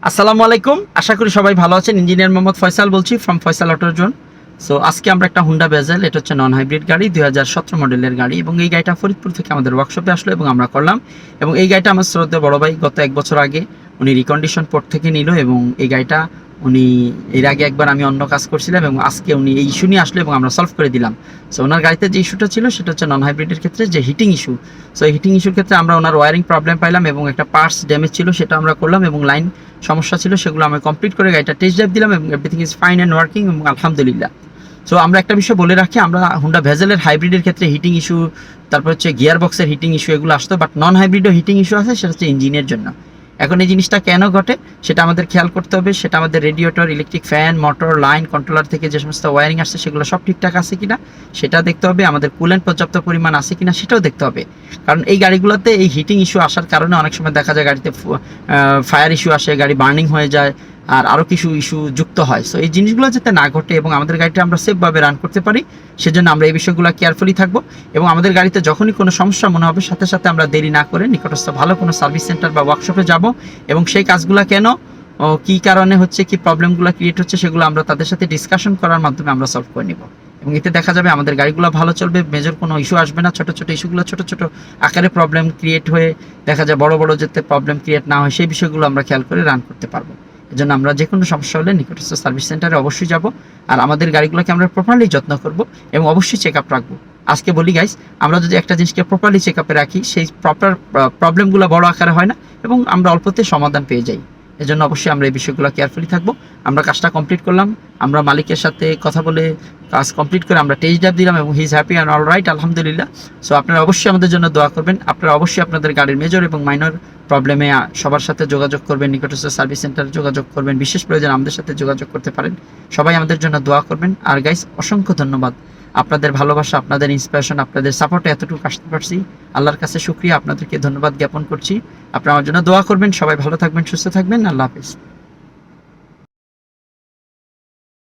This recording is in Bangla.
আসসালামু আলাইকুম, আশা করি সবাই ভালো আছেন। ইঞ্জিনিয়ার মোহাম্মদ ফয়সাল বলছি from Faisal auto zone. So আজকে আমরা একটা হুন্ডা বেজেল, এটা হচ্ছে নন হাইব্রিড গাড়ি, 2017 মডেলের গাড়ি, এবং এই গাড়িটা ফরিদপুর থেকে আমাদের ওয়ার্কশপে আসলো এবং আমরা করলাম। এবং এই গাড়িটা আমার শ্রদ্ধেয় বড় ভাই গত 1 বছর আগে উনি রিকন্ডিশন পোর্ট থেকে নিল, এবং এই গাড়িটা উনি এর আগে একবার আমি অন্য কাজ করছিলাম এবং আজকে উনি এই ইস্যু নিয়ে আসলো এবং আমরা সলভ করে দিলাম। সো ওনার গাড়িতে যে ইস্যুটা ছিল সেটা হচ্ছে নন হাইব্রিডের ক্ষেত্রে যে হিটিং ইস্যু। সো এই হিটিং ইস্যুর ক্ষেত্রে আমরা ওনার ওয়ারিং প্রবলেম পাইলাম এবং একটা পার্টস ড্যামেজ ছিল, সেটা আমরা করলাম, এবং লাইন সমস্যা ছিল সেগুলো আমরা কমপ্লিট করে গাড়িটা টেস্ট ড্রাইভ দিলাম এবং everything is fine and working এবং আলহামদুলিল্লাহ। সো আমরা একটা বিষয় বলে রাখি, আমরা হুন্ডা ভেজেলের হাইব্রিডের ক্ষেত্রে হিটিং ইস্যু, তারপর হচ্ছে গিয়ার বক্সের হিটিং ইস্যু এগুলো আসতো, বাট নন হাইব্রিডও হিটিং ইস্যু আছে, সেটা হচ্ছে ইঞ্জিনের জন্য। এখন এই জিনিসটা কেন ঘটে সেটা আমাদের খেয়াল করতে হবে। সেটা আমাদের radiator, electric fan, motor, line, controller থেকে যে সমস্ত ওয়ারিং আসছে সেগুলো সব ঠিকঠাক আছে কিনা সেটা দেখতে হবে। আমাদের কুলেন্ট পর্যাপ্ত পরিমাণ আছে কিনা সেটাও দেখতে হবে, কারণ এই গাড়িগুলোতে এই হিটিং ইস্যু আসার কারণে অনেক সময় দেখা যায় গাড়িতে ফায়ার ইস্যু আসে, গাড়ি বার্নিং হয়ে যায়, আর আরও কিছু ইস্যু যুক্ত হয়। সো এই জিনিসগুলো যাতে না ঘটে এবং আমাদের গাড়িটা আমরা সেফভাবে রান করতে পারি, সেজন্য আমরা এই বিষয়গুলো কেয়ারফুলি থাকবো। এবং আমাদের গাড়িতে যখনই কোনো সমস্যা মনে হবে সাথে সাথে আমরা দেরি না করে নিকটস্থ ভালো কোনো সার্ভিস সেন্টার বা ওয়ার্কশপে যাব, এবং সেই কাজগুলো কেন, কী কারণে হচ্ছে, কি প্রবলেমগুলো ক্রিয়েট হচ্ছে, সেগুলো আমরা তাদের সাথে ডিসকাশন করার মাধ্যমে আমরা সলভ করে নিব। এবং এতে দেখা যাবে আমাদের গাড়িগুলো ভালো চলবে, মেজর কোনো ইস্যু আসবে না। ছোটো ছোটো ইস্যুগুলো ছোটো ছোটো আকারে প্রবলেম ক্রিয়েট হয়ে দেখা যায় বড় বড় যাতে প্রবলেম ক্রিয়েট না হয় সেই বিষয়গুলো আমরা খেয়াল করে রান করতে পারবো। এজন্য আমরা যে কোনো সমস্যা হলে নিকটস্থ সার্ভিস সেন্টারে অবশ্যই যাব, আর আমাদের গাড়িগুলোকে আমরা প্রপারলি যত্ন করব এবং অবশ্যই চেক আপ রাখবো। আজকে বলি গাইস, আমরা যদি একটা জিনিসকে প্রপারলি চেক আপে রাখি, সেই প্রপার প্রবলেমগুলো বড় আকারে হয় না এবং আমরা অল্পতে সমাধান পেয়ে যাই। এজন্য অবশ্যই আমরা এই বিষয়গুলো কেয়ারফুলি থাকবো। আমরা কাজটা কমপ্লিট করলাম, আমরা মালিকের সাথে কথা বলে কাজ কমপ্লিট করে আমরা টেস্ট ড্রাইভ দিলাম এবং he is happy and all right, আলহামদুলিল্লাহ। সো আপনারা অবশ্যই আমাদের জন্য দোয়া করবেন। আপনারা অবশ্যই আপনাদের গাড়ির মেজর এবং মাইনর প্রবলেমে সবার সাথে যোগাযোগ করবেন, নিকটস্থ সার্ভিস সেন্টারে যোগাযোগ করবেন, বিশেষ প্রয়োজন আমাদের সাথে যোগাযোগ করতে পারেন। সবাই আমাদের জন্য দোয়া করবেন। আর গাইস, অসংখ্য ধন্যবাদ, আপনাদের ভালোবাসা, আপনাদের ইন্সপিরেশন, আপনাদের সাপোর্টে এতটুকু আসতে পারছি, আল্লাহর কাছে শুকরিয়া, আপনাদেরকে ধন্যবাদ জ্ঞাপন করছি। আপনারা আমার জন্য দোয়া করবেন। সবাই ভালো থাকবেন, সুস্থ থাকবেন। আল্লাহ হাফিজ।